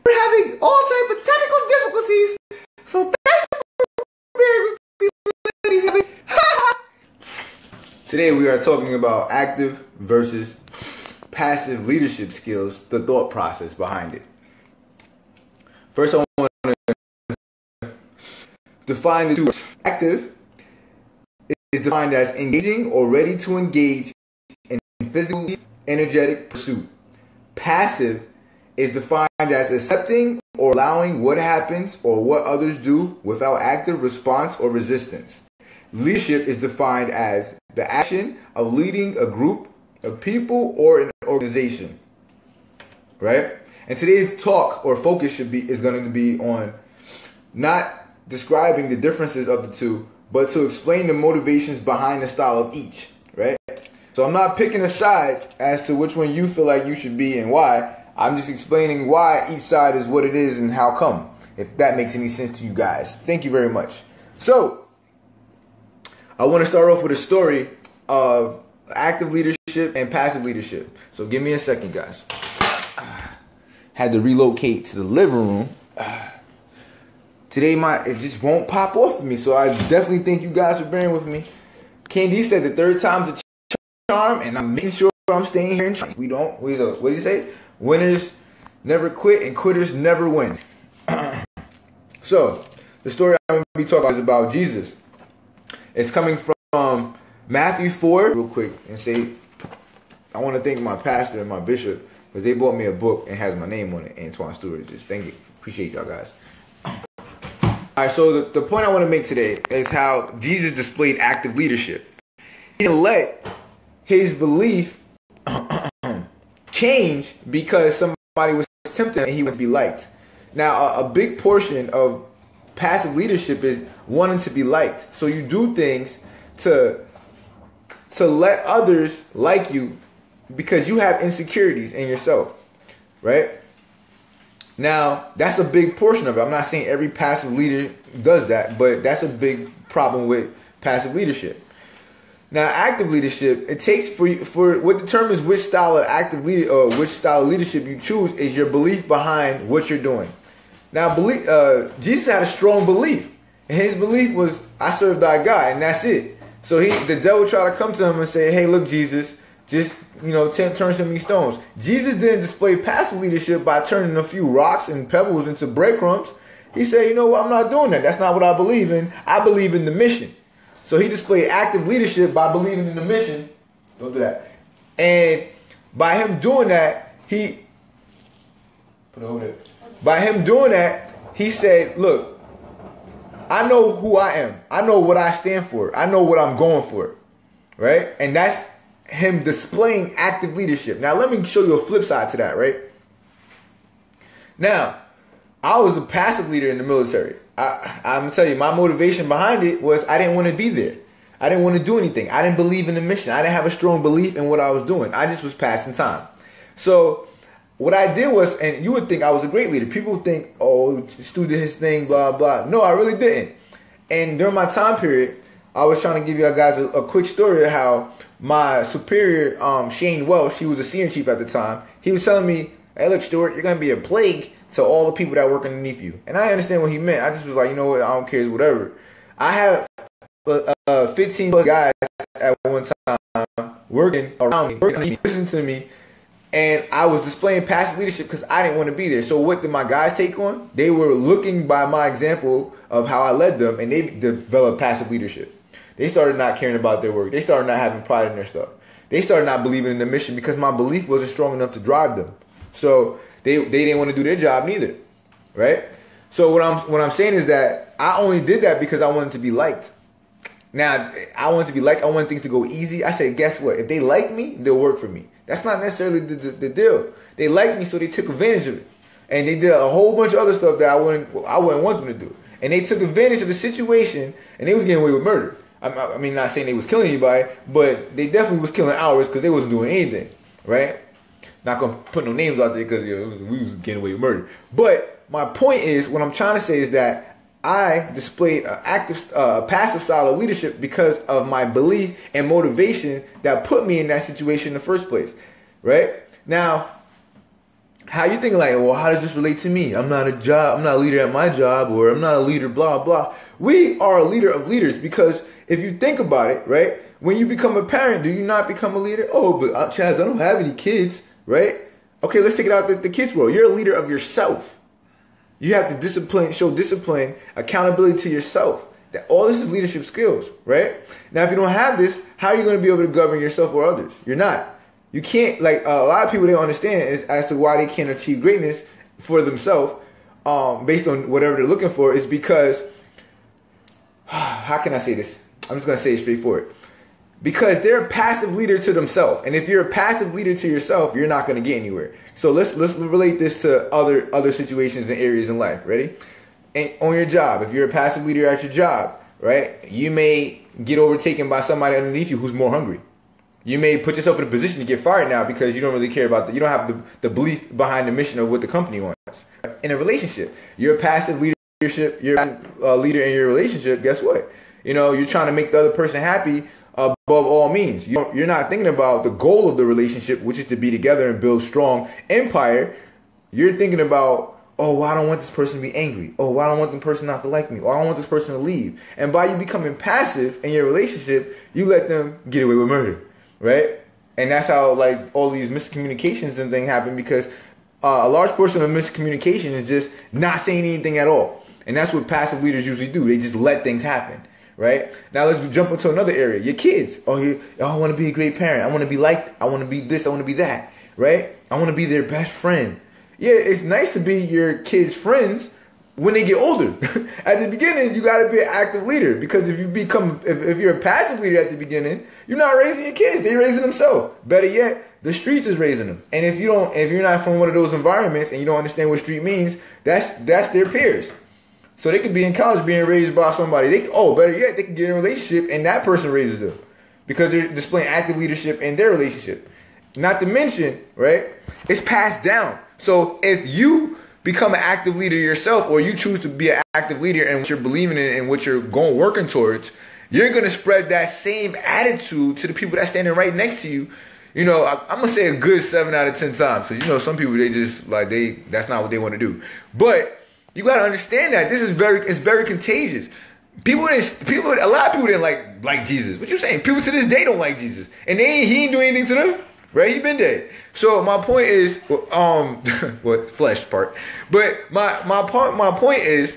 We're having all type of technical difficulties. So thank you for bearing with me. Today we are talking about active versus passive leadership skills, the thought process behind it. First, I want to define the two words. Active is defined as engaging or ready to engage in physical, energetic pursuit. Passive is defined as accepting or allowing what happens or what others do without active response or resistance. Leadership is defined as the action of leading a group of people or an organization. Right? And today's talk or focus is going to be on not describing the differences of the two, but to explain the motivations behind the style of each. Right? So I'm not picking a side as to which one you feel like you should be and why. I'm just explaining why each side is what it is and how come, if that makes any sense to you guys. Thank you very much. So, I want to start off with a story of active leadership and passive leadership. So give me a second, guys. Had to relocate to the living room. Today, it just won't pop off of me, so I definitely thank you guys for bearing with me. Candy said the third time's a charm, and I'm making sure I'm staying here and trying. What did he say? Winners never quit and quitters never win. So, the story I'm going to be talking about is about Jesus. It's coming from Matthew 4. Real quick, and say, I want to thank my pastor and my bishop because they bought me a book and has my name on it, Antoine Stewart. Just thank you. Appreciate y'all guys. Alright, so the point I want to make today is how Jesus displayed active leadership. He didn't let his belief change because somebody was tempted and he would be liked. Now, a big portion of passive leadership is wanting to be liked. So you do things to let others like you because you have insecurities in yourself, right? Now, that's a big portion of it. I'm not saying every passive leader does that, but that's a big problem with passive leadership. Now, active leadership, it takes for what determines which style of active leader or which style of leadership you choose is your belief behind what you're doing. Now, Jesus had a strong belief, and his belief was, "I serve thy God," and that's it. So the devil tried to come to him and say, "Hey, look, Jesus, just turn some of these stones." Jesus didn't display passive leadership by turning a few rocks and pebbles into breadcrumbs. He said, "You know what? I'm not doing that. That's not what I believe in. I believe in the mission." So he displayed active leadership by believing in the mission. Don't do that. And by him doing that, he said, "Look, I know who I am. I know what I stand for. I know what I'm going for." Right? And that's him displaying active leadership. Now, let me show you a flip side to that, right? Now, I was a passive leader in the military. I'm going to tell you, my motivation behind it was I didn't want to be there. I didn't want to do anything. I didn't believe in the mission. I didn't have a strong belief in what I was doing. I just was passing time. So what I did was, and you would think I was a great leader. People would think, oh, Stu did his thing, blah, blah. No, I really didn't. And during my time period, I was trying to give you guys a quick story of how my superior, Shane Welsh, he was a senior chief at the time. He was telling me, "Hey, look, Stuart, you're going to be a plague to all the people that work underneath you." And I understand what he meant. I just was like, you know what, I don't care, it's whatever. I have 15 plus guys at one time working around me, listening to me, and I was displaying passive leadership because I didn't want to be there. So what did my guys take on? They were looking by my example of how I led them, and they developed passive leadership. They started not caring about their work. They started not having pride in their stuff. They started not believing in the mission because my belief wasn't strong enough to drive them. So they didn't want to do their job neither, right? So what I'm saying is that I only did that because I wanted to be liked. Now, I wanted to be liked. I wanted things to go easy. I said, guess what? If they like me, they'll work for me. That's not necessarily the deal. They liked me, so they took advantage of it. And they did a whole bunch of other stuff that I wouldn't want them to do. And they took advantage of the situation, and they was getting away with murder. I mean, not saying they was killing anybody, but they definitely was killing ours because they wasn't doing anything, right? Not going to put no names out there because we was getting away with murder. But my point is, what I'm trying to say is that I displayed an passive style of leadership because of my belief and motivation that put me in that situation in the first place, right? Now, how you thinking like, well, how does this relate to me? I'm not a leader at my job, or I'm not a leader, blah, blah. We are a leader of leaders, because if you think about it, right? When you become a parent, do you not become a leader? Oh, but Chaz, I don't have any kids, right? Okay, let's take it out the kids world. You're a leader of yourself. You have to show discipline, accountability to yourself. That all this is leadership skills, right? Now, if you don't have this, how are you going to be able to govern yourself or others? You're not. You can't, like, a lot of people don't understand is as to why they can't achieve greatness for themselves, based on whatever they're looking for, is because, how can I say this? I'm just going to say it straightforward. Because they're a passive leader to themselves. And if you're a passive leader to yourself, you're not going to get anywhere. So let's relate this to other situations and areas in life. Ready? And on your job, if you're a passive leader at your job, right, you may get overtaken by somebody underneath you who's more hungry. You may put yourself in a position to get fired now because you don't really care about you don't have the belief behind the mission of what the company wants. In a relationship, you're a passive leadership, you're a leader in your relationship. Guess what? You're trying to make the other person happy above all means. You're not thinking about the goal of the relationship, which is to be together and build strong empire. You're thinking about, oh, well, I don't want this person to be angry. Oh, well, I don't want the person not to like me. Or I don't want this person to leave. And by you becoming passive in your relationship, you let them get away with murder, right? And that's how, like, all these miscommunications and things happen, because a large portion of miscommunication is just not saying anything at all. And that's what passive leaders usually do. They just let things happen, right? Now let's jump into another area. Your kids. Oh, I want to be a great parent. I want to be liked. I want to be this. I want to be that, right? I want to be their best friend. Yeah, it's nice to be your kids' friends when they get older. At the beginning, you got to be an active leader, because if you're a passive leader at the beginning, you're not raising your kids; they're raising themselves. Better yet, the streets is raising them. And if you're not from one of those environments and you don't understand what street means, that's their peers. So they could be in college being raised by somebody. Better yet, they can get in a relationship and that person raises them, because they're displaying active leadership in their relationship. Not to mention, right? It's passed down. So if you become an active leader yourself, or you choose to be an active leader in what you're believing in and what you're working towards, you're going to spread that same attitude to the people that's standing right next to you. I'm going to say a good 7 out of 10 times. So, some people, they just that's not what they want to do. But you got to understand that this is very contagious. A lot of people didn't like Jesus. What you saying? People to this day don't like Jesus. And he ain't doing anything to them. Right? He been dead. So my point is, what flesh part? But my point is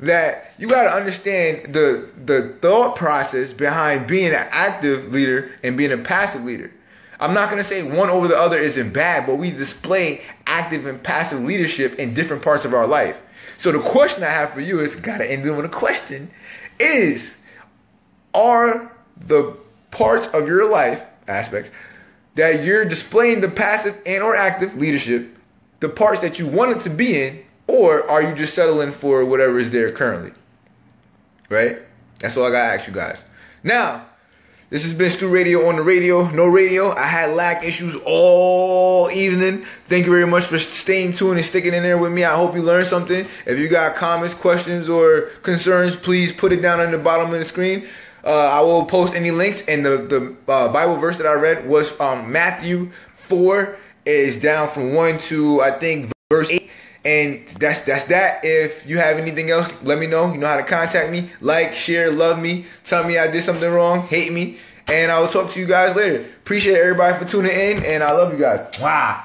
that you got to understand the thought process behind being an active leader and being a passive leader. I'm not going to say one over the other isn't bad, but we display active and passive leadership in different parts of our life. So the question I have for you is, got to end it with a question, is, are the parts of your life aspects that you're displaying the passive and or active leadership, the parts that you wanted to be in, or are you just settling for whatever is there currently? Right? That's all I got to ask you guys. Now, this has been Stu Radio on the radio. No radio. I had lag issues all evening. Thank you very much for staying tuned and sticking in there with me. I hope you learned something. If you got comments, questions, or concerns, please put it down on the bottom of the screen. I will post any links, and the Bible verse that I read was Matthew 4. Is down from 1 to, I think, verse 8. And that's that. If you have anything else, let me know. You know how to contact me. Like, share, love me. Tell me I did something wrong. Hate me. And I will talk to you guys later. Appreciate everybody for tuning in, and I love you guys. Wow.